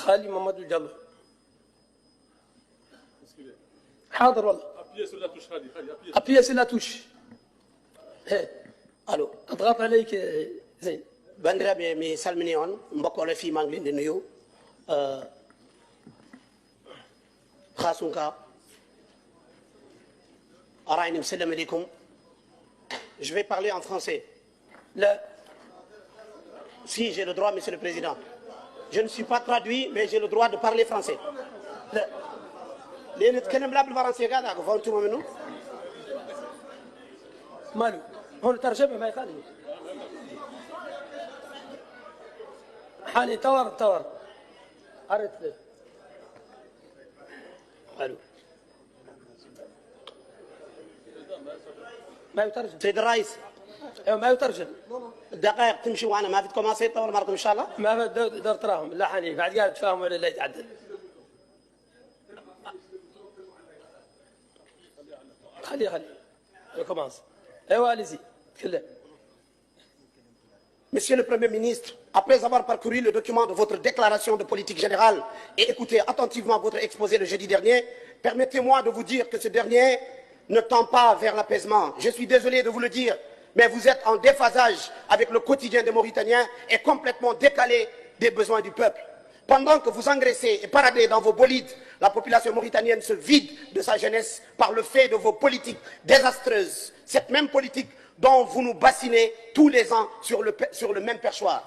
خالي محمد الجلو. حاضر والله. ابيي sur la touche. الو اضغط عليك زين. bandiraɓe mi salmini on mbokkole fi maa ngi leen di nuyu Khassounka arayni salam alaikum. Je vais parler en français. Là, si j'ai le droit, Monsieur le Président. Je ne suis pas traduit, mais j'ai le droit de parler français. Les نتكلم لا بالفرنسية قاعد أقول فهمتوا منه؟ ماله هون ترجمة ما يخالف. حالي تور عرفت. الو ما يترجم. سيد الرئيس ما يترجم. الدقائق تمشي وانا ما في كوماسي طول مرة ان شاء الله. ما دور تراهم لا حني بعد قاعد تفاهم ولا لا يتعدل. خلي recommence. ايوه allez-y. Monsieur le Premier ministre, après avoir parcouru le document de votre déclaration de politique générale et écouté attentivement votre exposé le jeudi dernier, permettez-moi de vous dire que ce dernier ne tend pas vers l'apaisement. Je suis désolé de vous le dire, mais vous êtes en déphasage avec le quotidien des Mauritaniens et complètement décalé des besoins du peuple. Pendant que vous engraissez et paradez dans vos bolides, la population mauritanienne se vide de sa jeunesse par le fait de vos politiques désastreuses. Cette même politique dont vous nous bassinez tous les ans sur le même perchoir.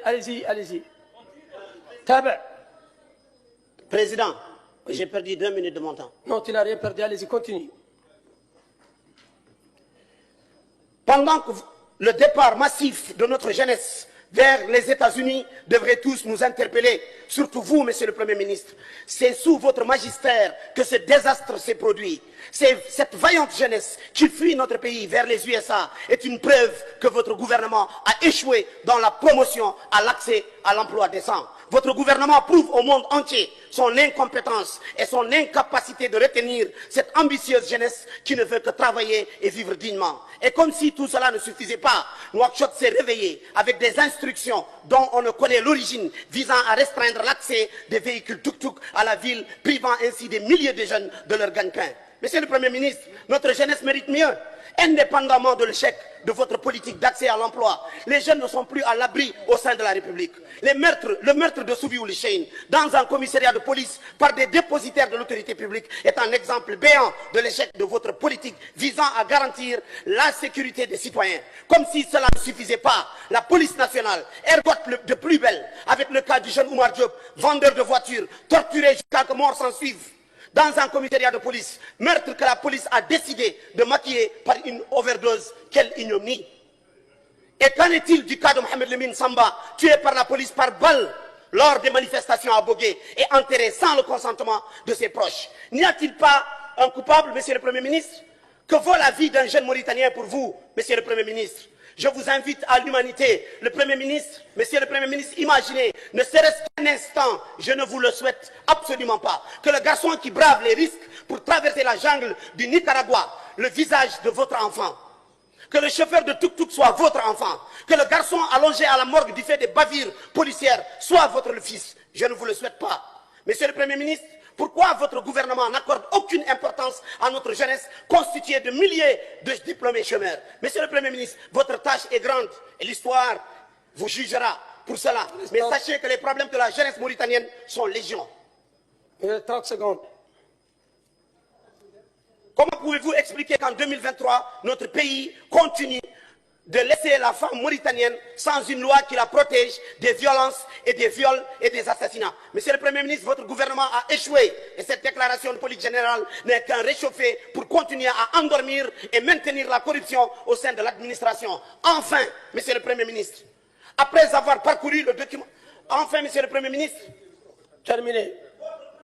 Allez-y. Tabac. Président, j'ai perdu 2 minutes de mon temps. Non, tu n'as rien perdu, allez-y, continue. Pendant que le départ massif de notre jeunesse vers les États-Unis devrait tous nous interpeller, surtout vous, Monsieur le Premier ministre. C'est sous votre magistère que ce désastre s'est produit. Cette vaillante jeunesse qui fuit notre pays vers les USA est une preuve que votre gouvernement a échoué dans la promotion à l'accès à l'emploi décent. Votre gouvernement prouve au monde entier son incompétence et son incapacité de retenir cette ambitieuse jeunesse qui ne veut que travailler et vivre dignement. Et comme si tout cela ne suffisait pas, Nouakchott s'est réveillé avec des instructions dont on ne connaît l'origine visant à restreindre l'accès des véhicules tuk-tuk à la ville, privant ainsi des milliers de jeunes de leur gagne-pain. Monsieur le Premier ministre, notre jeunesse mérite mieux. Indépendamment de l'échec de votre politique d'accès à l'emploi, les jeunes ne sont plus à l'abri au sein de la République. Le meurtre de Soubi Oulichein dans un commissariat de police par des dépositaires de l'autorité publique est un exemple béant de l'échec de votre politique visant à garantir la sécurité des citoyens. Comme si cela ne suffisait pas, la police nationale ergote de plus belle avec le cas du jeune Oumar Diop, vendeur de voitures, torturé jusqu'à que mort s'en suive. Dans un commissariat de police, meurtre que la police a décidé de maquiller par une overdose. Quelle ignominie! Et qu'en est-il du cas de Mohamed Lemine Samba, tué par la police par balle lors des manifestations à Bogué et enterré sans le consentement de ses proches? N'y a-t-il pas un coupable, Monsieur le Premier ministre? Que vaut la vie d'un jeune Mauritanien pour vous, Monsieur le Premier ministre? Je vous invite à l'humanité. Le Premier ministre, Monsieur le Premier ministre, imaginez, ne serait-ce qu'un instant, je ne vous le souhaite absolument pas, que le garçon qui brave les risques pour traverser la jungle du Nicaragua, le visage de votre enfant, que le chauffeur de tuk-tuk soit votre enfant, que le garçon allongé à la morgue du fait des bavures policières soit votre fils. Je ne vous le souhaite pas. Monsieur le Premier ministre, pourquoi votre gouvernement n'accorde aucune importance à notre jeunesse constituée de milliers de diplômés chômeurs? Monsieur le Premier ministre, votre tâche est grande et l'histoire vous jugera pour cela. Mais sachez que les problèmes de la jeunesse mauritanienne sont légion. 30 secondes. Comment pouvez-vous expliquer qu'en 2023, notre pays continue de laisser la femme mauritanienne sans une loi qui la protège des violences et des viols et des assassinats? Monsieur le Premier ministre, votre gouvernement a échoué et cette déclaration de politique générale n'est qu'un réchauffé pour continuer à endormir et maintenir la corruption au sein de l'administration. Enfin, Monsieur le Premier ministre, après avoir parcouru le document... Enfin, Monsieur le Premier ministre... Terminé.